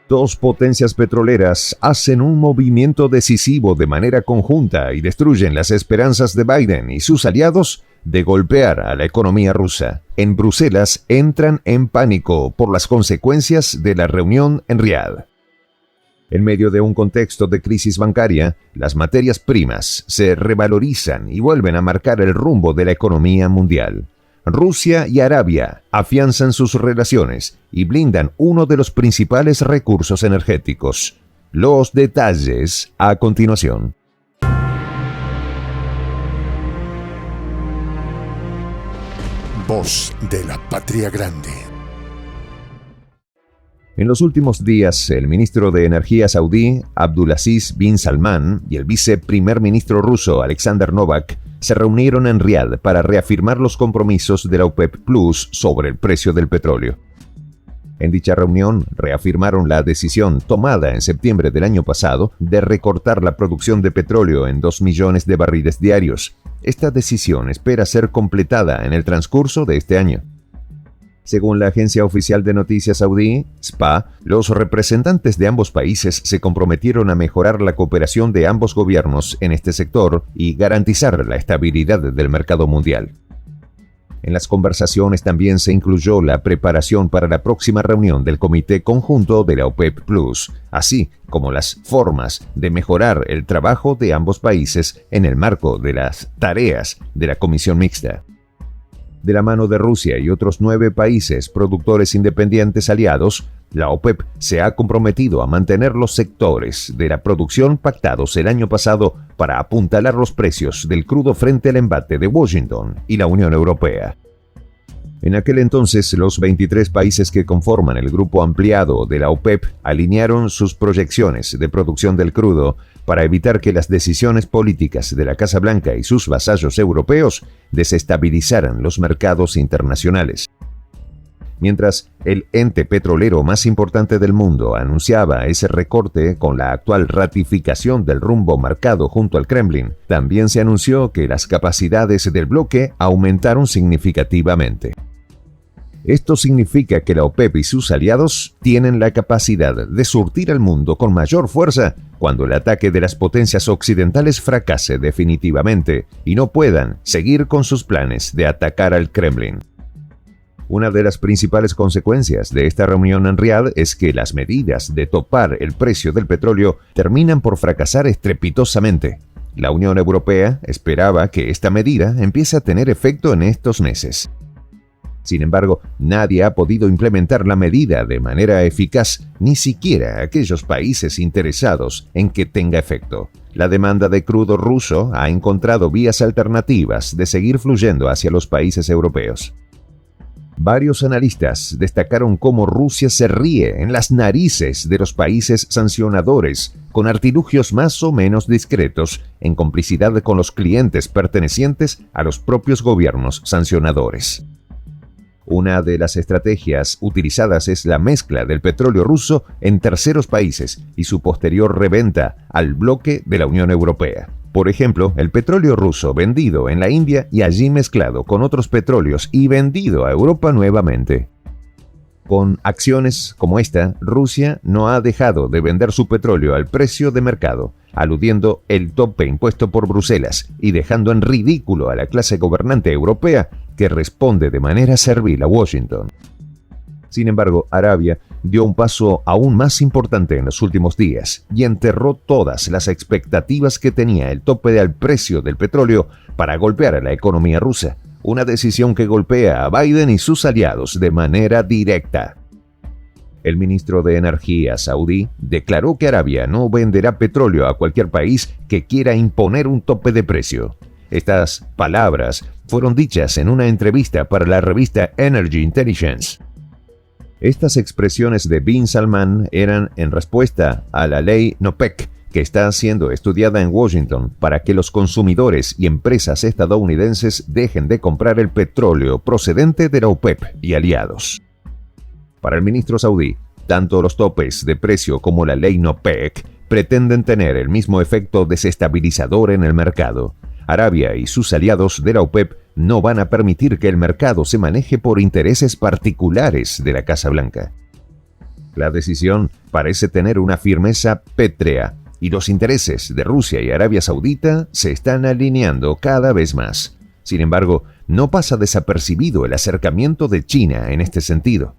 Dos potencias petroleras hacen un movimiento decisivo de manera conjunta y destruyen las esperanzas de Biden y sus aliados de golpear a la economía rusa. En Bruselas entran en pánico por las consecuencias de la reunión en Riad. En medio de un contexto de crisis bancaria, las materias primas se revalorizan y vuelven a marcar el rumbo de la economía mundial. Rusia y Arabia afianzan sus relaciones y blindan uno de los principales recursos energéticos. Los detalles a continuación. Voz de la Patria Grande. En los últimos días, el ministro de Energía saudí, Abdulaziz bin Salman, y el viceprimer ministro ruso, Alexander Novak, se reunieron en Riad para reafirmar los compromisos de la OPEP Plus sobre el precio del petróleo. En dicha reunión, reafirmaron la decisión tomada en septiembre del año pasado de recortar la producción de petróleo en 2 millones de barriles diarios. Esta decisión espera ser completada en el transcurso de este año. Según la agencia oficial de noticias saudí, SPA, los representantes de ambos países se comprometieron a mejorar la cooperación de ambos gobiernos en este sector y garantizar la estabilidad del mercado mundial. En las conversaciones también se incluyó la preparación para la próxima reunión del Comité Conjunto de la OPEP Plus, así como las formas de mejorar el trabajo de ambos países en el marco de las tareas de la Comisión Mixta. De la mano de Rusia y otros 9 países productores independientes aliados, la OPEP se ha comprometido a mantener los sectores de la producción pactados el año pasado para apuntalar los precios del crudo frente al embate de Washington y la Unión Europea. En aquel entonces, los 23 países que conforman el grupo ampliado de la OPEP alinearon sus proyecciones de producción del crudo para evitar que las decisiones políticas de la Casa Blanca y sus vasallos europeos desestabilizaran los mercados internacionales. Mientras el ente petrolero más importante del mundo anunciaba ese recorte con la actual ratificación del rumbo marcado junto al Kremlin, también se anunció que las capacidades del bloque aumentaron significativamente. Esto significa que la OPEP y sus aliados tienen la capacidad de surtir al mundo con mayor fuerza cuando el ataque de las potencias occidentales fracase definitivamente y no puedan seguir con sus planes de atacar al Kremlin. Una de las principales consecuencias de esta reunión en Riad es que las medidas de topar el precio del petróleo terminan por fracasar estrepitosamente. La Unión Europea esperaba que esta medida empiece a tener efecto en estos meses. Sin embargo, nadie ha podido implementar la medida de manera eficaz, ni siquiera aquellos países interesados en que tenga efecto. La demanda de crudo ruso ha encontrado vías alternativas de seguir fluyendo hacia los países europeos. Varios analistas destacaron cómo Rusia se ríe en las narices de los países sancionadores, con artilugios más o menos discretos, en complicidad con los clientes pertenecientes a los propios gobiernos sancionadores. Una de las estrategias utilizadas es la mezcla del petróleo ruso en terceros países y su posterior reventa al bloque de la Unión Europea. Por ejemplo, el petróleo ruso vendido en la India y allí mezclado con otros petróleos y vendido a Europa nuevamente. Con acciones como esta, Rusia no ha dejado de vender su petróleo al precio de mercado, aludiendo el tope impuesto por Bruselas y dejando en ridículo a la clase gobernante europea que responde de manera servil a Washington. Sin embargo, Arabia dio un paso aún más importante en los últimos días y enterró todas las expectativas que tenía el tope del precio del petróleo para golpear a la economía rusa, una decisión que golpea a Biden y sus aliados de manera directa. El ministro de Energía saudí declaró que Arabia no venderá petróleo a cualquier país que quiera imponer un tope de precio. Estas palabras fueron dichas en una entrevista para la revista Energy Intelligence. Estas expresiones de bin Salman eran en respuesta a la ley NOPEC, que está siendo estudiada en Washington para que los consumidores y empresas estadounidenses dejen de comprar el petróleo procedente de la OPEP y aliados. Para el ministro saudí, tanto los topes de precio como la ley NOPEC pretenden tener el mismo efecto desestabilizador en el mercado. Arabia y sus aliados de la OPEP no van a permitir que el mercado se maneje por intereses particulares de la Casa Blanca. La decisión parece tener una firmeza pétrea y los intereses de Rusia y Arabia Saudita se están alineando cada vez más. Sin embargo, no pasa desapercibido el acercamiento de China en este sentido.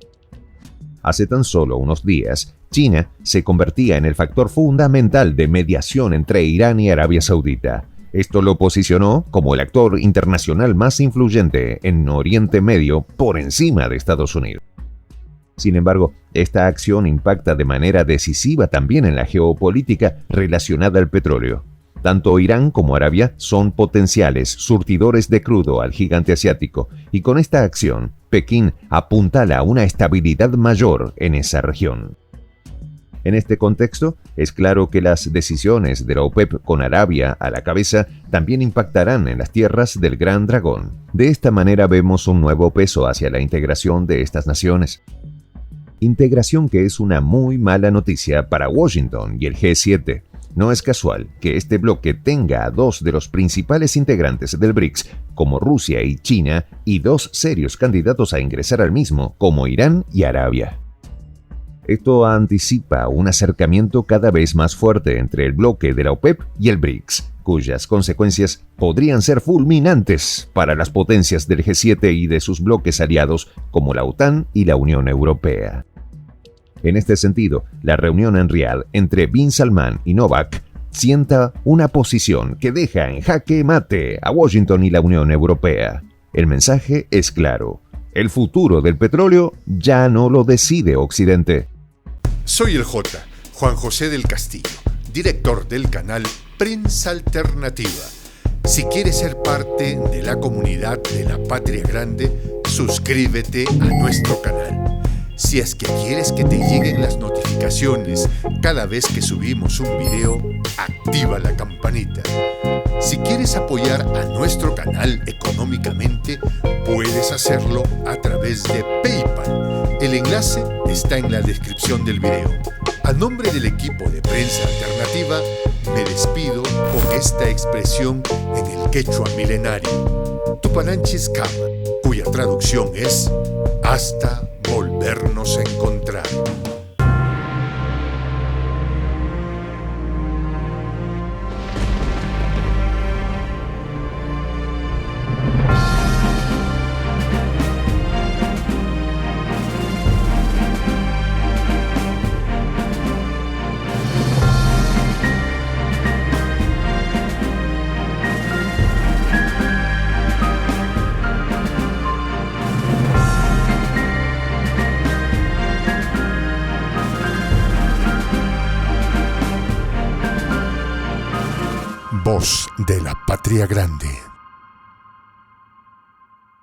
Hace tan solo unos días, China se convertía en el factor fundamental de mediación entre Irán y Arabia Saudita. Esto lo posicionó como el actor internacional más influyente en Oriente Medio por encima de Estados Unidos. Sin embargo, esta acción impacta de manera decisiva también en la geopolítica relacionada al petróleo. Tanto Irán como Arabia son potenciales surtidores de crudo al gigante asiático, y con esta acción, Pekín apuntala a una estabilidad mayor en esa región. En este contexto, es claro que las decisiones de la OPEP con Arabia a la cabeza también impactarán en las tierras del Gran Dragón. De esta manera vemos un nuevo peso hacia la integración de estas naciones. Integración que es una muy mala noticia para Washington y el G7. No es casual que este bloque tenga a dos de los principales integrantes del BRICS, como Rusia y China, y dos serios candidatos a ingresar al mismo, como Irán y Arabia. Esto anticipa un acercamiento cada vez más fuerte entre el bloque de la OPEP y el BRICS, cuyas consecuencias podrían ser fulminantes para las potencias del G7 y de sus bloques aliados como la OTAN y la Unión Europea. En este sentido, la reunión en Riad entre Bin Salman y Novak sienta una posición que deja en jaque mate a Washington y la Unión Europea. El mensaje es claro: el futuro del petróleo ya no lo decide Occidente. Soy el Juan José del Castillo, director del canal Prensa Alternativa. Si quieres ser parte de la comunidad de la Patria Grande, suscríbete a nuestro canal. Si es que quieres que te lleguen las notificaciones cada vez que subimos un video, activa la campanita. Si quieres apoyar a nuestro canal económicamente, puedes hacerlo a través de PayPal. El enlace está en la descripción del video. A nombre del equipo de Prensa Alternativa, me despido con esta expresión en el quechua milenario, Tupananchis Kama, cuya traducción es hasta volvernos a encontrar. Voz de la Patria Grande.